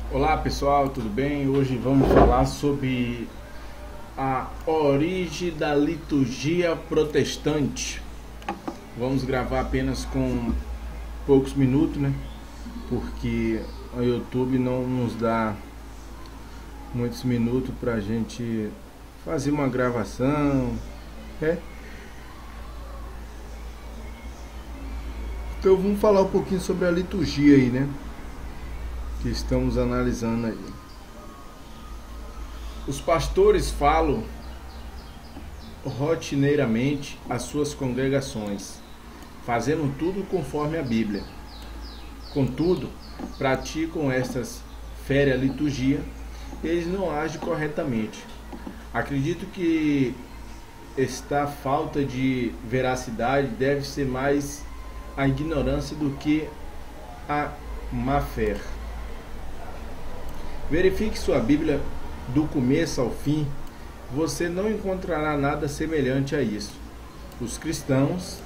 Olá pessoal, tudo bem? Hoje vamos falar sobre a origem da liturgia protestante. Vamos gravar apenas com poucos minutos, né? Porque o YouTube não nos dá muitos minutos para a gente fazer uma gravação, né? Então vamos falar um pouquinho sobre a liturgia aí, né? Que estamos analisando aí. Os pastores falam rotineiramente às suas congregações, fazendo tudo conforme a Bíblia. Contudo, praticam estas férias liturgia, eles não agem corretamente. Acredito que esta falta de veracidade deve ser mais a ignorância do que a má fé. Verifique sua Bíblia do começo ao fim, você não encontrará nada semelhante a isso. Os cristãos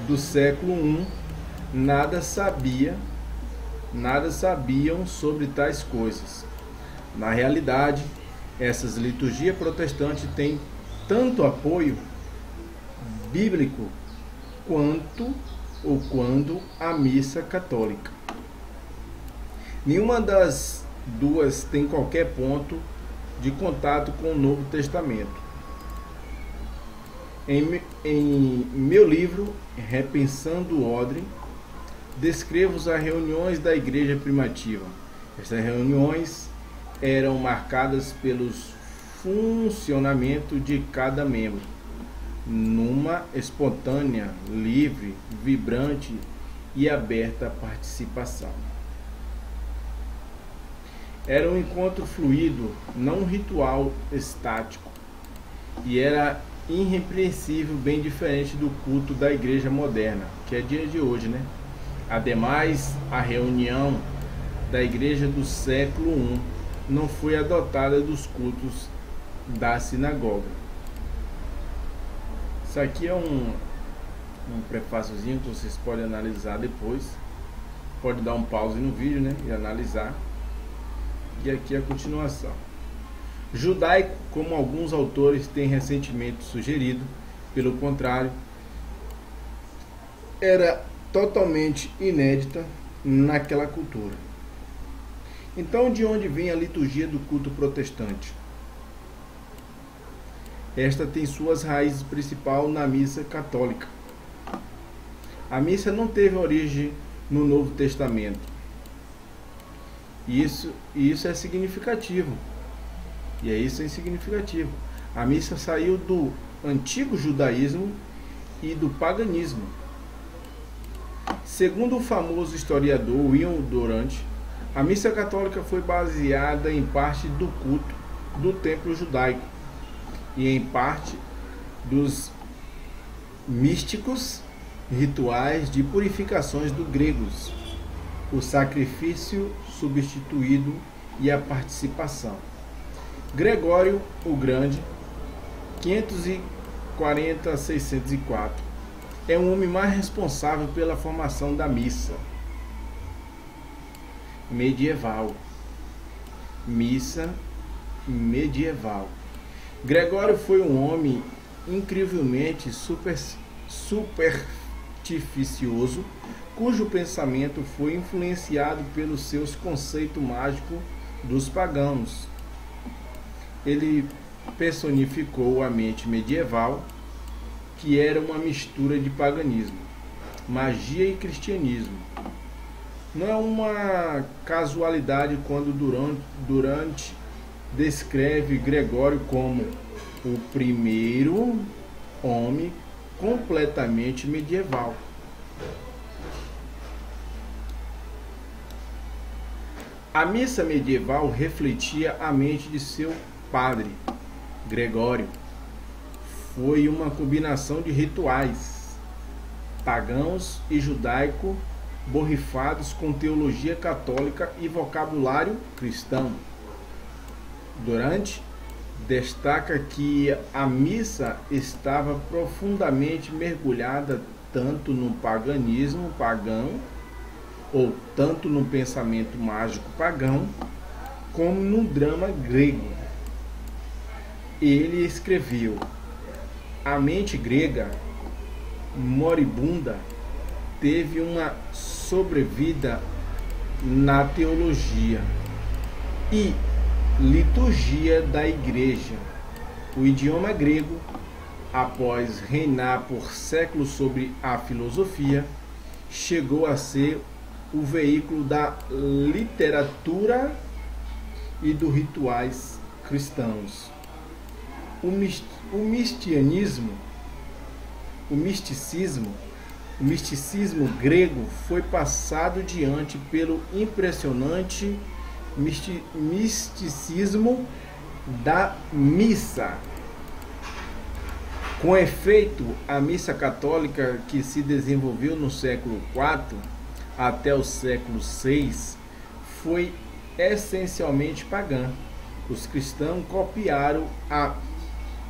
do século I nada sabiam sobre tais coisas. Na realidade, essas liturgias protestantes têm tanto apoio bíblico quando a missa católica. Nenhuma das duas tem qualquer ponto de contato com o Novo Testamento. Em meu livro, Repensando o Ordem, descrevo as reuniões da igreja primitiva. Essas reuniões eram marcadas pelos funcionamento de cada membro, numa espontânea, livre, vibrante e aberta participação. Era um encontro fluido, não um ritual estático, e era irrepreensível, bem diferente do culto da igreja moderna, que é dia de hoje, né? Ademais, a reunião da igreja do século I não foi adotada dos cultos da sinagoga. Isso aqui é um prefáciozinho que vocês podem analisar depois. Pode dar um pause no vídeo, né? E analisar. E aqui a continuação. Judaico, como alguns autores têm recentemente sugerido, pelo contrário, era totalmente inédita naquela cultura. Então, de onde vem a liturgia do culto protestante? Esta tem suas raízes principais na missa católica. A missa não teve origem no Novo Testamento. Isso é significativo. E isso é significativo. A missa saiu do antigo judaísmo e do paganismo. Segundo o famoso historiador William Durant, a missa católica foi baseada em parte do culto do templo judaico e em parte dos místicos rituais de purificações dos gregos, o sacrifício substituído e a participação. Gregório o Grande, 540 a 604, é um homem mais responsável pela formação da missa medieval. Missa medieval. Gregório foi um homem incrivelmente supersticioso, cujo pensamento foi influenciado pelos seus conceitos mágicos dos pagãos. Ele personificou a mente medieval, que era uma mistura de paganismo, magia e cristianismo. Não é uma casualidade quando Durant descreve Gregório como o primeiro homem completamente medieval. A missa medieval refletia a mente de seu padre, Gregório. Foi uma combinação de rituais pagãos e judaico borrifados com teologia católica e vocabulário cristão. Durant destaca que a missa estava profundamente mergulhada tanto no paganismo pagão ou tanto no pensamento mágico pagão, como no drama grego. Ele escreveu: a mente grega moribunda teve uma sobrevida na teologia e liturgia da igreja. O idioma grego, após reinar por séculos sobre a filosofia, chegou a ser o veículo da literatura e dos rituais cristãos. O misticismo grego foi passado diante pelo impressionante misticismo da missa. Com efeito, a missa católica, que se desenvolveu no século IV até o século VI, foi essencialmente pagã. Os cristãos copiaram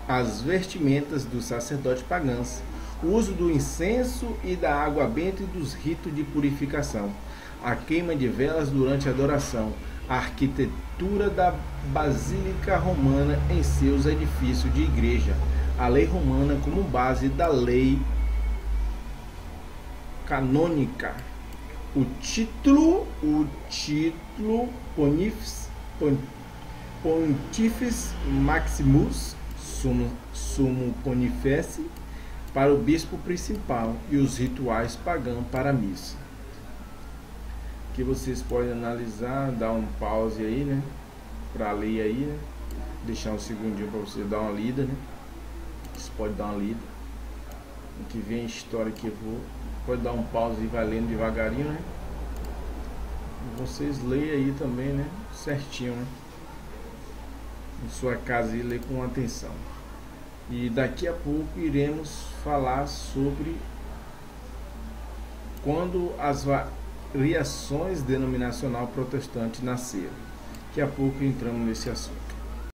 as vestimentas dos sacerdotes pagãos, o uso do incenso e da água benta e dos ritos de purificação, a queima de velas durante a adoração, a arquitetura da Basílica Romana em seus edifícios de igreja, a lei romana como base da lei canônica, o título Pontifex Maximus Sumo Pontifex para o bispo principal e os rituais pagãos para a missa. Que vocês podem analisar, dar um pause aí, né? Para ler aí, né? Deixar um segundinho para você dar uma lida, né? Você pode dar uma lida. O que vem a história que eu vou. Pode dar um pause e vai lendo devagarinho, né? Vocês leem aí também, né? Certinho, né? Em sua casa e lê com atenção. E daqui a pouco iremos falar sobre quando as variações denominacional protestante nasceram. Daqui a pouco entramos nesse assunto.